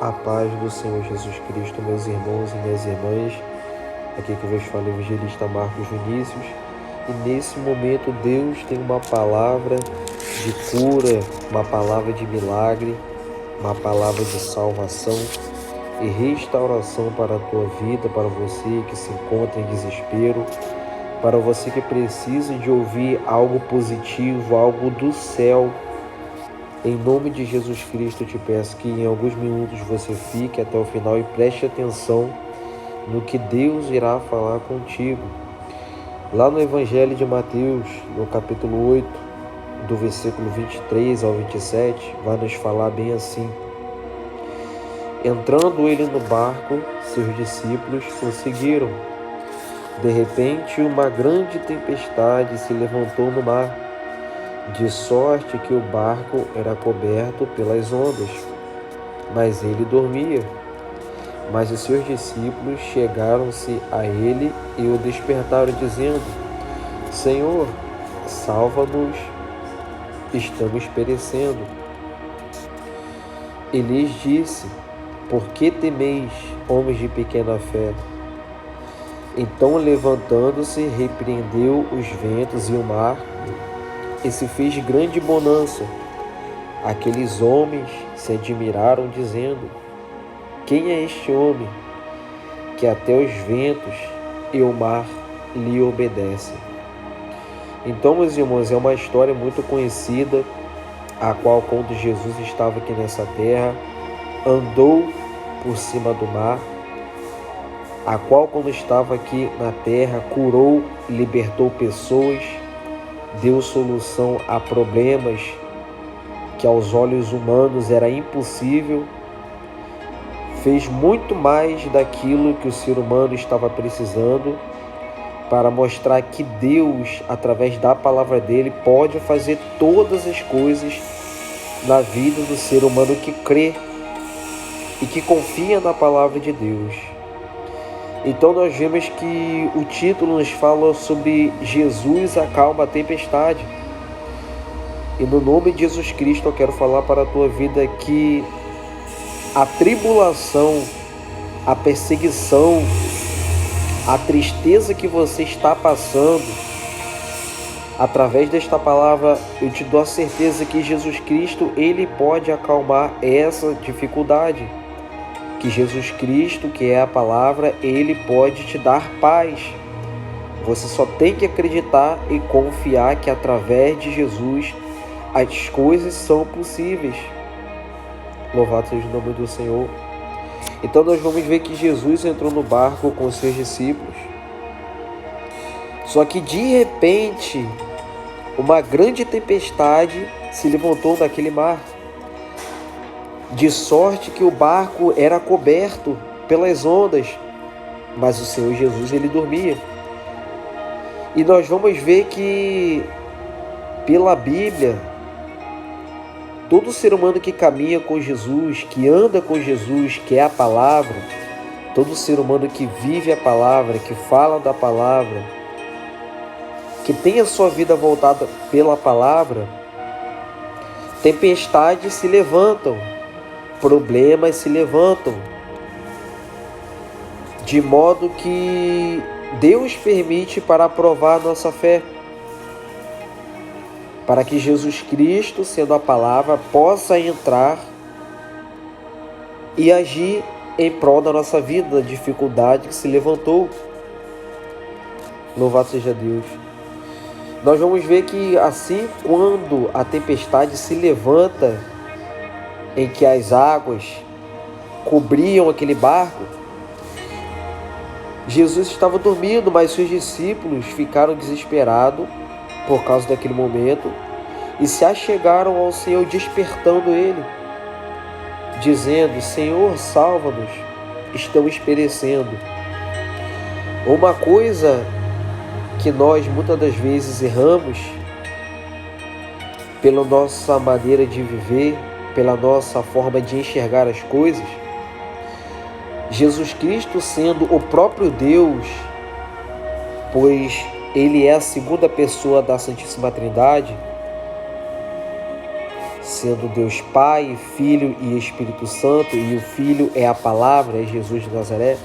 A paz do Senhor Jesus Cristo, meus irmãos e minhas irmãs. Aqui que vos fala o evangelista Marcos Vinícius. E nesse momento Deus tem uma palavra de cura, uma palavra de milagre, uma palavra de salvação e restauração para a tua vida, para você que se encontra em desespero, para você que precisa de ouvir algo positivo, algo do céu. Em nome de Jesus Cristo, eu te peço que em alguns minutos você fique até o final e preste atenção no que Deus irá falar contigo. Lá no Evangelho de Mateus, no capítulo 8, do versículo 23 ao 27, vai nos falar bem assim: entrando ele no barco, seus discípulos o seguiram. De repente, uma grande tempestade se levantou no mar, de sorte que o barco era coberto pelas ondas, mas ele dormia. Mas os seus discípulos chegaram-se a ele e o despertaram, dizendo: Senhor, salva-nos, estamos perecendo. E lhes disse: por que temeis, homens de pequena fé? Então, levantando-se, repreendeu os ventos e o mar, e se fez grande bonança. Aqueles homens se admiraram, dizendo: quem é este homem, que até os ventos e o mar lhe obedecem? Então, meus irmãos, é uma história muito conhecida, a qual, quando Jesus estava aqui nessa terra, andou por cima do mar, a qual, quando estava aqui na terra, curou, libertou pessoas, deu solução a problemas que aos olhos humanos era impossível, fez muito mais daquilo que o ser humano estava precisando, para mostrar que Deus, através da palavra dele, pode fazer todas as coisas na vida do ser humano que crê e que confia na palavra de Deus. Então nós vemos que o título nos fala sobre Jesus acalma a tempestade. E no nome de Jesus Cristo eu quero falar para a tua vida que a tribulação, a perseguição, a tristeza que você está passando, através desta palavra eu te dou a certeza que Jesus Cristo, ele pode acalmar essa dificuldade. Que Jesus Cristo, que é a palavra, ele pode te dar paz. Você só tem que acreditar e confiar que através de Jesus as coisas são possíveis. Louvado seja o nome do Senhor. Então nós vamos ver que Jesus entrou no barco com os seus discípulos. Só que de repente, uma grande tempestade se levantou naquele mar, de sorte que o barco era coberto pelas ondas, mas o Senhor Jesus, ele dormia. E nós vamos ver que, pela Bíblia, todo ser humano que caminha com Jesus, que anda com Jesus, que é a palavra, todo ser humano que vive a palavra, que fala da palavra, que tem a sua vida voltada pela palavra, tempestades se levantam, problemas se levantam, de modo que Deus permite para provar nossa fé, para que Jesus Cristo, sendo a palavra, possa entrar e agir em prol da nossa vida, da dificuldade que se levantou. Louvado seja Deus. Nós vamos ver que assim, quando a tempestade se levanta, em que as águas cobriam aquele barco, Jesus estava dormindo, mas seus discípulos ficaram desesperados por causa daquele momento e se achegaram ao Senhor, despertando ele, dizendo: Senhor, salva-nos, estamos perecendo. Uma coisa que nós muitas das vezes erramos pela nossa maneira de viver, pela nossa forma de enxergar as coisas, Jesus Cristo sendo o próprio Deus, pois ele é a segunda pessoa da Santíssima Trindade, sendo Deus Pai, Filho e Espírito Santo, e o Filho é a palavra, é Jesus de Nazaré,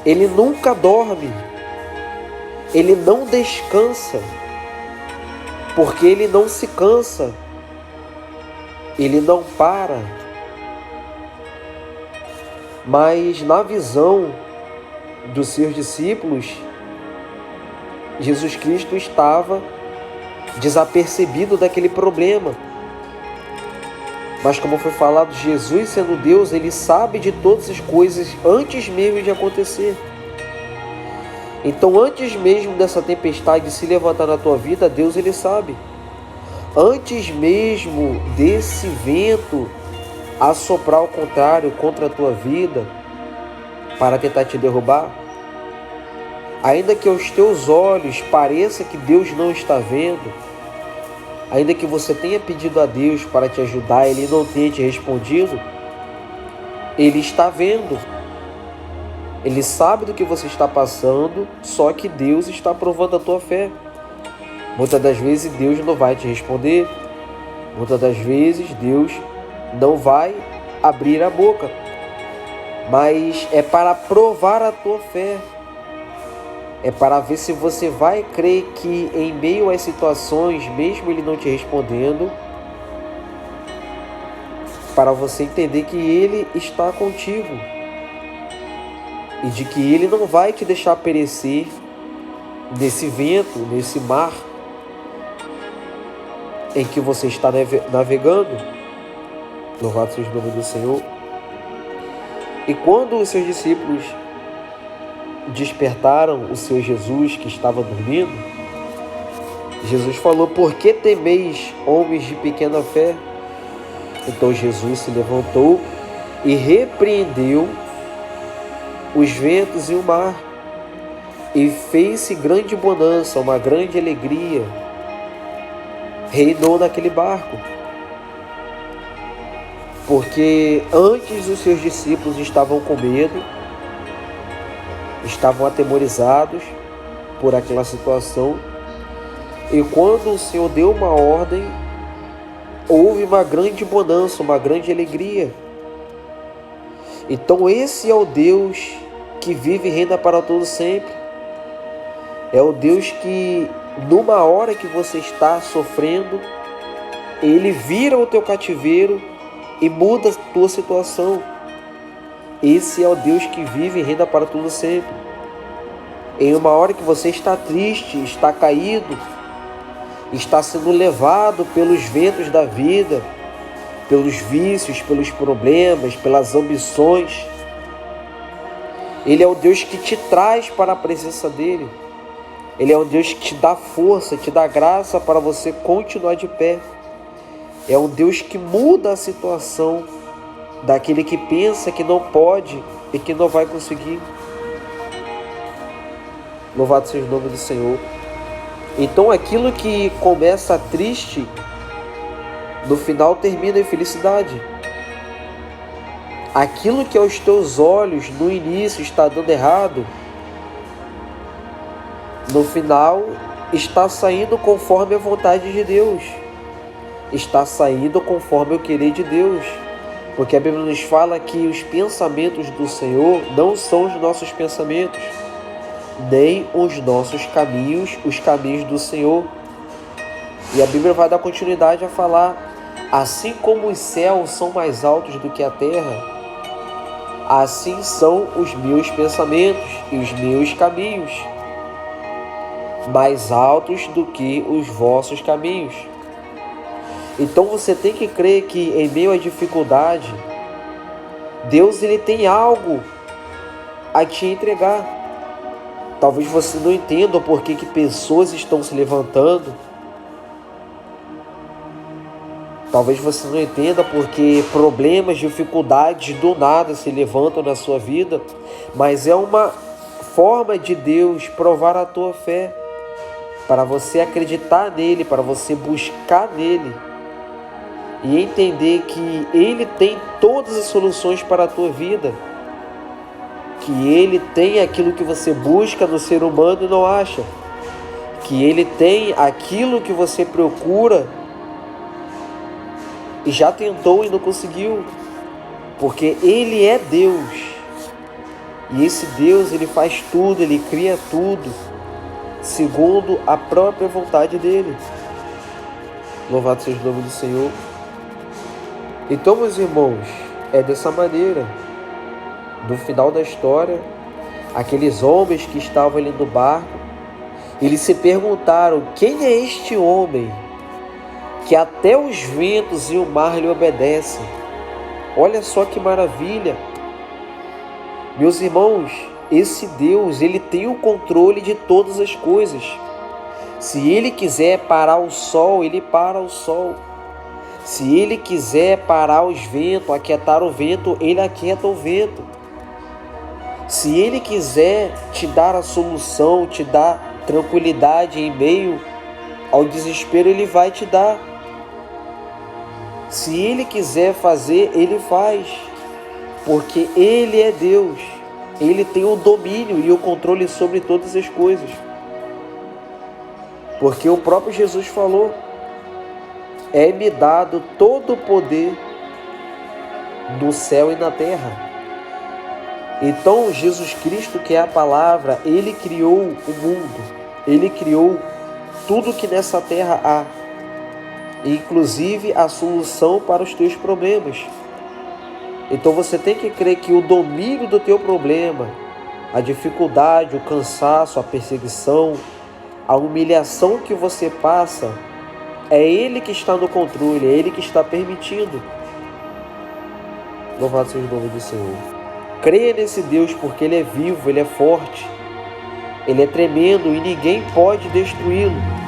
ele nunca dorme, ele não descansa, porque ele não se cansa, ele não para. Mas na visão dos seus discípulos, Jesus Cristo estava desapercebido daquele problema. Mas como foi falado, Jesus sendo Deus, ele sabe de todas as coisas antes mesmo de acontecer. Então, antes mesmo dessa tempestade se levantar na tua vida, Deus ele sabe. Antes mesmo desse vento assoprar ao contrário contra a tua vida para tentar te derrubar, ainda que aos teus olhos pareça que Deus não está vendo, ainda que você tenha pedido a Deus para te ajudar, Ele não tenha te respondido, Ele está vendo. Ele sabe do que você está passando, só que Deus está provando a tua fé. Muitas das vezes Deus não vai te responder, muitas das vezes Deus não vai abrir a boca, mas é para provar a tua fé, é para ver se você vai crer que em meio às situações, mesmo Ele não te respondendo, para você entender que Ele está contigo e de que Ele não vai te deixar perecer nesse vento, nesse mar em que você está navegando. Louvado seja o nome do Senhor. E quando os seus discípulos despertaram o Senhor Jesus que estava dormindo, Jesus falou: por que temeis, homens de pequena fé? Então Jesus se levantou e repreendeu os ventos e o mar, e fez-se grande bonança, uma grande alegria reinou naquele barco. Porque antes os seus discípulos estavam com medo, estavam atemorizados por aquela situação, e quando o Senhor deu uma ordem, houve uma grande bonança, uma grande alegria. Então esse é o Deus que vive e reina para todo sempre. É o Deus que, numa hora que você está sofrendo, Ele vira o teu cativeiro e muda a tua situação. Esse é o Deus que vive e reina para todo sempre. Em uma hora que você está triste, está caído, está sendo levado pelos ventos da vida, pelos vícios, pelos problemas, pelas ambições, Ele é o Deus que te traz para a presença dEle. Ele é um Deus que te dá força, te dá graça para você continuar de pé. É um Deus que muda a situação daquele que pensa que não pode e que não vai conseguir. Louvado seja o nome do Senhor. Então aquilo que começa triste, no final termina em felicidade. Aquilo que aos teus olhos no início está dando errado, no final está saindo conforme a vontade de Deus, está saindo conforme o querer de Deus, porque a Bíblia nos fala que os pensamentos do Senhor não são os nossos pensamentos, nem os nossos caminhos, os caminhos do Senhor. E a Bíblia vai dar continuidade a falar: assim como os céus são mais altos do que a terra, assim são os meus pensamentos e os meus caminhos mais altos do que os vossos caminhos. Então você tem que crer que em meio à dificuldade, Deus ele tem algo a te entregar. Talvez você não entenda o porquê que pessoas estão se levantando. Talvez você não entenda porque problemas, dificuldades do nada se levantam na sua vida, mas é uma forma de Deus provar a tua fé, para você acreditar nele, para você buscar nele e entender que Ele tem todas as soluções para a tua vida, que Ele tem aquilo que você busca no ser humano e não acha, que Ele tem aquilo que você procura e já tentou e não conseguiu, porque Ele é Deus. E esse Deus, Ele faz tudo, Ele cria tudo, segundo a própria vontade dEle. Louvado seja o nome do Senhor. Então, meus irmãos, é dessa maneira. No final da história, aqueles homens que estavam ali no barco, eles se perguntaram: quem é este homem que até os ventos e o mar lhe obedecem? Olha só que maravilha! Meus irmãos, esse Deus, Ele tem o controle de todas as coisas. Se Ele quiser parar o sol, Ele para o sol. Se Ele quiser parar os ventos, aquietar o vento, Ele aquieta o vento. Se Ele quiser te dar a solução, te dar tranquilidade em meio ao desespero, Ele vai te dar. Se Ele quiser fazer, Ele faz. Porque Ele é Deus. Ele tem o domínio e o controle sobre todas as coisas. Porque o próprio Jesus falou: é-me dado todo o poder no céu e na terra. Então, Jesus Cristo, que é a palavra, Ele criou o mundo. Ele criou tudo que nessa terra há, inclusive a solução para os teus problemas. Então você tem que crer que o domínio do teu problema, a dificuldade, o cansaço, a perseguição, a humilhação que você passa, é Ele que está no controle, é Ele que está permitindo. Louvado seja o nome do Senhor. Creia nesse Deus, porque Ele é vivo, Ele é forte, Ele é tremendo e ninguém pode destruí-lo.